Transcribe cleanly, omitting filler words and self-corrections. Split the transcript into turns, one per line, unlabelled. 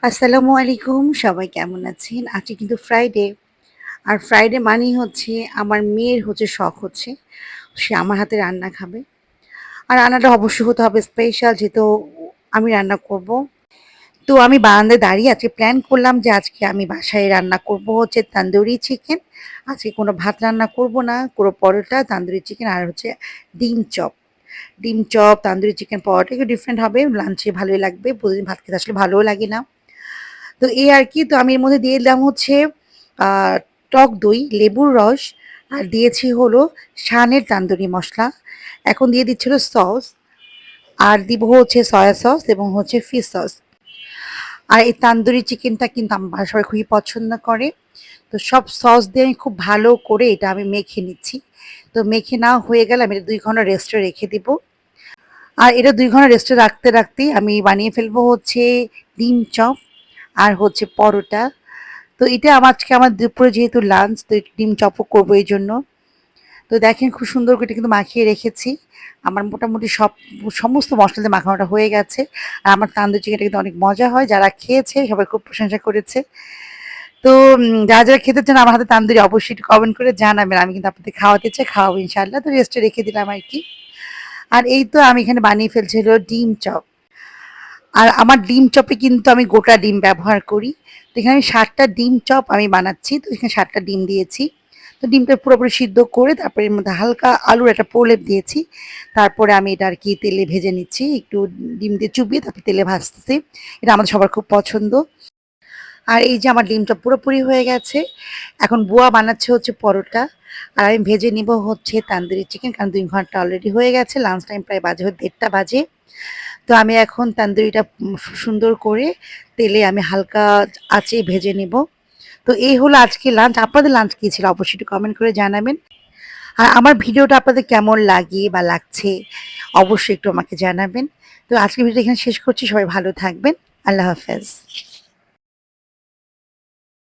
আসসালামু আলাইকুম। সবাই কেমন আছেন? আজকে কিন্তু ফ্রাইডে। আর ফ্রাইডে মানেই হচ্ছে আমার মেয়ের হচ্ছে শখ হচ্ছে সে আমার হাতে রান্না খাবে। আর রান্নাটা অবশ্যই হতে হবে স্পেশাল যেহেতু আমি রান্না করব। তো আমি বারান্দায় দাঁড়িয়ে আজকে প্ল্যান করলাম যে আজকে আমি বাসায় রান্না করব হচ্ছে তান্দুরি চিকেন। আজকে কোনো ভাত রান্না করব না, কোনো পরোটা, তান্দুরি চিকেন আর হচ্ছে ডিম চপ। ডিম চপ, তান্দুরি চিকেন, পরোটা একটু ডিফারেন্ট হবে। লাঞ্চে ভালোই লাগবে। প্রতিদিন ভাত খেতে আসলে ভালোও লাগে না। তো এই আর কি। তো আমি এর মধ্যে দিয়ে দিলাম হচ্ছে আ টক দই, লেবুর রস আর দিয়েছি হলো শানের তান্দুরি মসলা। এখন দিয়ে দিচ্ছি হলো সস আর দিব হচ্ছে সয়া সস এবং হচ্ছে ফিশ সস। আর এই তান্দুরি চিকেনটা কিন্তু আমার বাসায় সবাই খুবই পছন্দ করে। তো সব সস দিয়ে আমি খুব ভালো করে এটা আমি মেখে নিচ্ছি। তো মেখে নেওয়া হয়ে গেলে আমি এটা ২ ঘন্টা রেস্টে রেখে দিব। আর এটা ২ ঘন্টা রেস্টে রাখতেই আমি বানিয়ে ফেলবো হচ্ছে ডিম চপ আর হচ্ছে পরোটা। তো এটা আজকে আমার দুপুরে যেহেতু লাঞ্চ তো ডিম চপও করবো এই জন্য। তো দেখেন খুব সুন্দর করে এটা কিন্তু মাখিয়ে রেখেছি। আমার মোটামুটি সমস্ত মসলা দিয়ে মাখানোটা হয়ে গেছে। আর আমার তান্দুরি চিকেনটা কিন্তু অনেক মজা হয়। যারা খেয়েছে সবাই খুব প্রশংসা করেছে। তো যারা খেতে চান আমার হাতে তান্দুরি অবশ্যই একটু কমেন্ট করে জানাবেন। আমি কিন্তু আপনাদের খাওয়াতে চাই, খাওয়াবো ইনশাআল্লাহ। তো রেস্টে রেখে দিলাম আরকি। আর এই তো আমি এখানে বানিয়ে ফেলছি হলো ডিম চপ। আর আমার ডিম চপে কিন্তু আমি গোটা ডিম ব্যবহার করি। তো এখানে ৭ টা ডিম চপ আমি বানাচ্ছি। তো এখানে ৭ টা ডিম দিয়েছি। তো ডিমটা পুরোপুরি সিদ্ধ করে তারপরে এর মধ্যে হালকা আলুর একটা প্রলেপ দিয়েছি। তারপরে আমি এটা আরকি তেলে ভেজে নিচ্ছি। একটু ডিম দিয়ে চুবিয়ে তারপর তেলে ভাজতেছি। এটা আমাদের সবার খুব পছন্দ। আর এই যে আমার ডিম চপ পুরোপুরি হয়ে গেছে। এখন বুয়া বানাচ্ছে হচ্ছে পরোটা। আর আমি ভেজে নিব হচ্ছে তান্দুরি চিকেন। কারণ ২ ঘন্টা অলরেডি হয়ে গেছে। লাঞ্চ টাইম প্রায় বাজে ১:৩০ বাজে। তো আমি এখন তান্দুরিটা সুন্দর করে তেলে আমি হালকা আঁচে ভেজে নিব। তো এই হলো আজকে লাঞ্চ। আপনাদের লাঞ্চ কি ছিল? অবশ্যই একটু কমেন্ট করে জানাবেন। আর আমার ভিডিওটা আপনাদের কেমন লাগে বা লাগছে অবশ্যই একটু আমাকে জানাবেন। তো আজকের ভিডিওটা এখানে শেষ করছি। সবাই ভালো থাকবেন। আল্লাহ হাফেজ।